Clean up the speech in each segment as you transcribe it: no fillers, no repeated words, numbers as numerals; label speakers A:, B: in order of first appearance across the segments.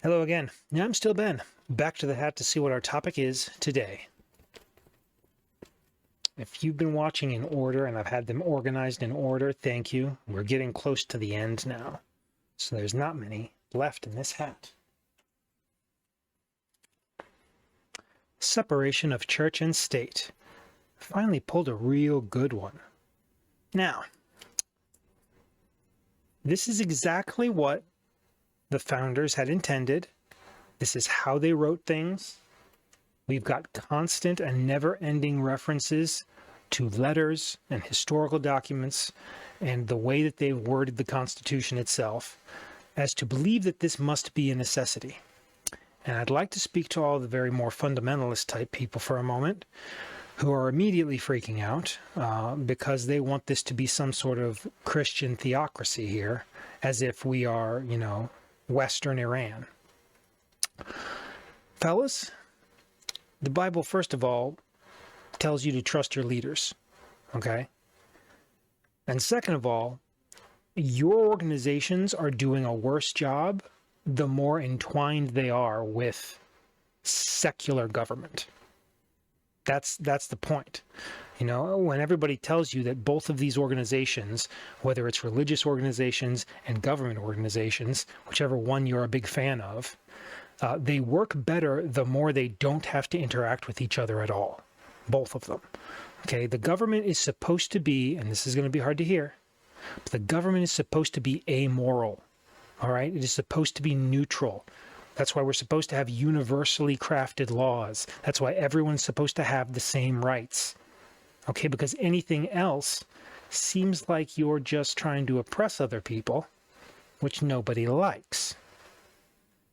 A: Hello again. Yeah, I'm still Ben. Back to the hat to see what our topic is today. If you've been watching in order and I've had them organized in order, thank you. We're getting close to the end now. So there's not many left in this hat. Separation of church and state. Finally pulled a real good one. Now, this is exactly what the founders had intended. This is how they wrote things. We've got constant and never-ending references to letters and historical documents and the way that they've worded the Constitution itself as to believe that this must be a necessity. And I'd like to speak to all the very more fundamentalist type people for a moment who are immediately freaking out because they want this to be some sort of Christian theocracy here, as if we are, Western Iran. Fellas, the Bible, first of all, tells you to trust your leaders, okay? And second of all, your organizations are doing a worse job the more entwined they are with secular government. That's the point. When everybody tells you that both of these organizations, whether it's religious organizations and government organizations, whichever one you're a big fan of, they work better the more they don't have to interact with each other at all. Both of them. Okay, the government is supposed to be, and this is going to be hard to hear, but the government is supposed to be amoral. All right, it is supposed to be neutral. That's why we're supposed to have universally crafted laws. That's why everyone's supposed to have the same rights. Okay, because anything else seems like you're just trying to oppress other people, which nobody likes.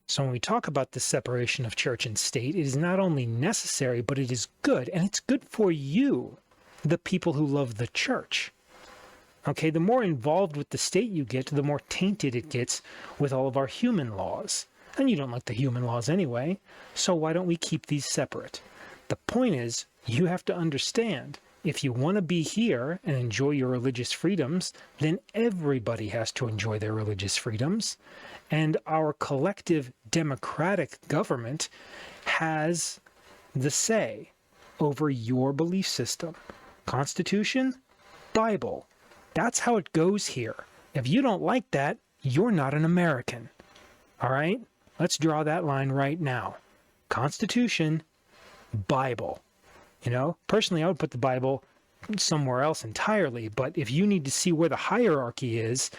A: So when we talk about the separation of church and state, it is not only necessary, but it is good. And it's good for you, the people who love the church. Okay, the more involved with the state you get, the more tainted it gets with all of our human laws. And you don't like the human laws anyway, so why don't we keep these separate? The point is, you have to understand, if you want to be here and enjoy your religious freedoms, then everybody has to enjoy their religious freedoms. And our collective democratic government has the say over your belief system. Constitution, Bible. That's how it goes here. If you don't like that, you're not an American. All right? Let's draw that line right now. Constitution, Bible. Personally, I would put the Bible somewhere else entirely, but if you need to see where the hierarchy is,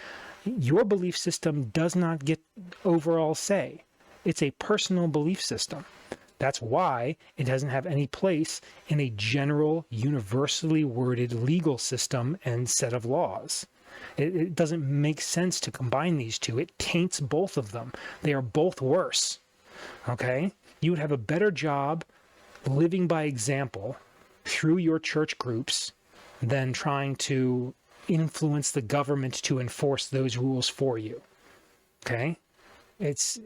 A: your belief system does not get overall say. It's a personal belief system. That's why it doesn't have any place in a general, universally worded legal system and set of laws. It doesn't make sense to combine these two. It taints both of them. They are both worse. Okay? You would have a better job living by example through your church groups than trying to influence the government to enforce those rules for you. Okay? It's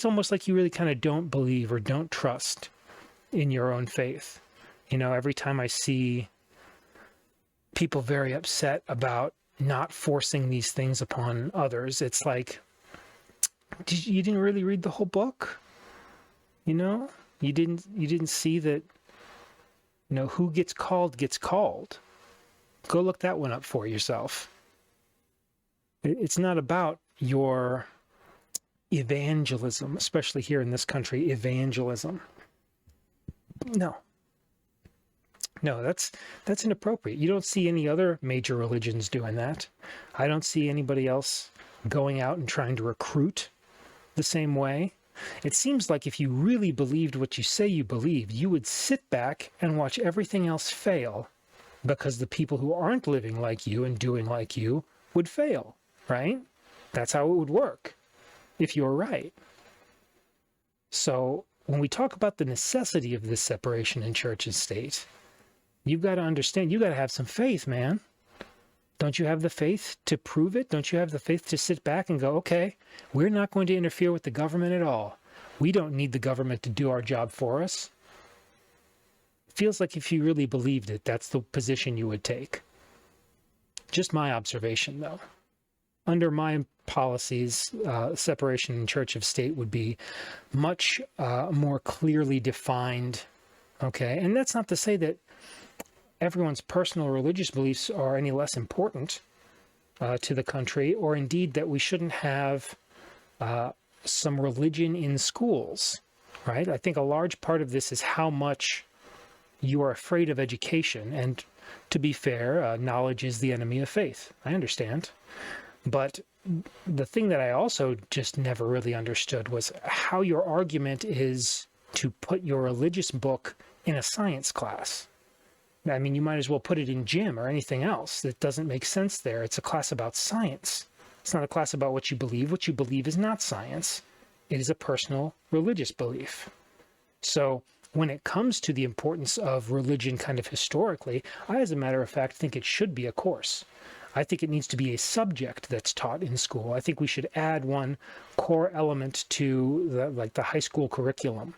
A: almost like you really kind of don't believe or don't trust in your own faith. Every time I see people very upset about not forcing these things upon others, it's like, you didn't really read the whole book? You didn't see that, who gets called gets called. Go look that one up for yourself. It's not about your evangelism, especially here in this country, evangelism. No, that's inappropriate. You don't see any other major religions doing that. I don't see anybody else going out and trying to recruit the same way. It seems like if you really believed what you say you believe, you would sit back and watch everything else fail because the people who aren't living like you and doing like you would fail, right? That's how it would work if you're right. So when we talk about the necessity of this separation in church and state, you've got to understand, you've got to have some faith, man. Don't you have the faith to prove it? Don't you have the faith to sit back and go, okay, we're not going to interfere with the government at all. We don't need the government to do our job for us. Feels like if you really believed it, that's the position you would take. Just my observation, though. Under my policies, separation in church of state would be much more clearly defined. Okay, and that's not to say that everyone's personal religious beliefs are any less important to the country, or indeed that we shouldn't have some religion in schools, right? I think a large part of this is how much you are afraid of education. And to be fair, knowledge is the enemy of faith. I understand. But the thing that I also just never really understood was how your argument is to put your religious book in a science class. I mean, you might as well put it in gym or anything else. That doesn't make sense there. It's a class about science. It's not a class about what you believe. What you believe is not science. It is a personal religious belief. So when it comes to the importance of religion kind of historically, I, as a matter of fact, think it should be a course. I think it needs to be a subject that's taught in school. I think we should add one core element to the high school curriculum.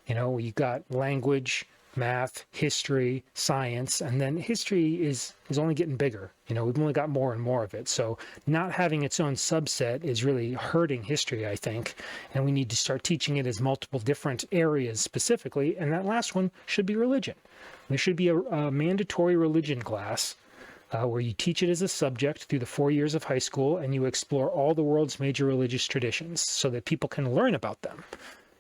A: You know, you got language, math, history, science, and then history is only getting bigger. You know, we've only got more and more of it. So not having its own subset is really hurting history, I think. And we need to start teaching it as multiple different areas specifically. And that last one should be religion. There should be a mandatory religion class where you teach it as a subject through the 4 years of high school, and you explore all the world's major religious traditions so that people can learn about them.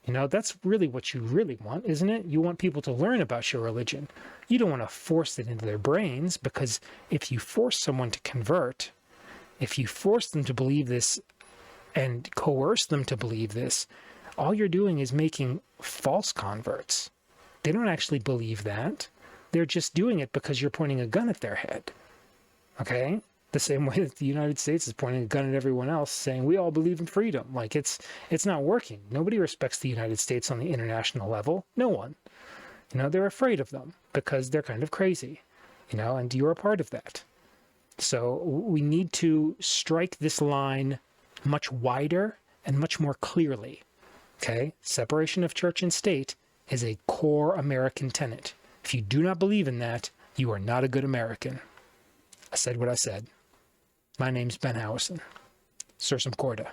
A: You know, that's really what you really want, isn't it? You want people to learn about your religion. You don't want to force it into their brains, because if you force someone to convert, if you force them to believe this and coerce them to believe this, all you're doing is making false converts. They don't actually believe that. They're just doing it because you're pointing a gun at their head. Okay? The same way that the United States is pointing a gun at everyone else, saying we all believe in freedom. Like, it's not working. Nobody respects the United States on the international level. No one. You know, they're afraid of them because they're kind of crazy, you know, and you're a part of that. So we need to strike this line much wider and much more clearly. Okay? Separation of church and state is a core American tenet. If you do not believe in that, you are not a good American. I said what I said. My name's Ben Howison. Sursum Corda.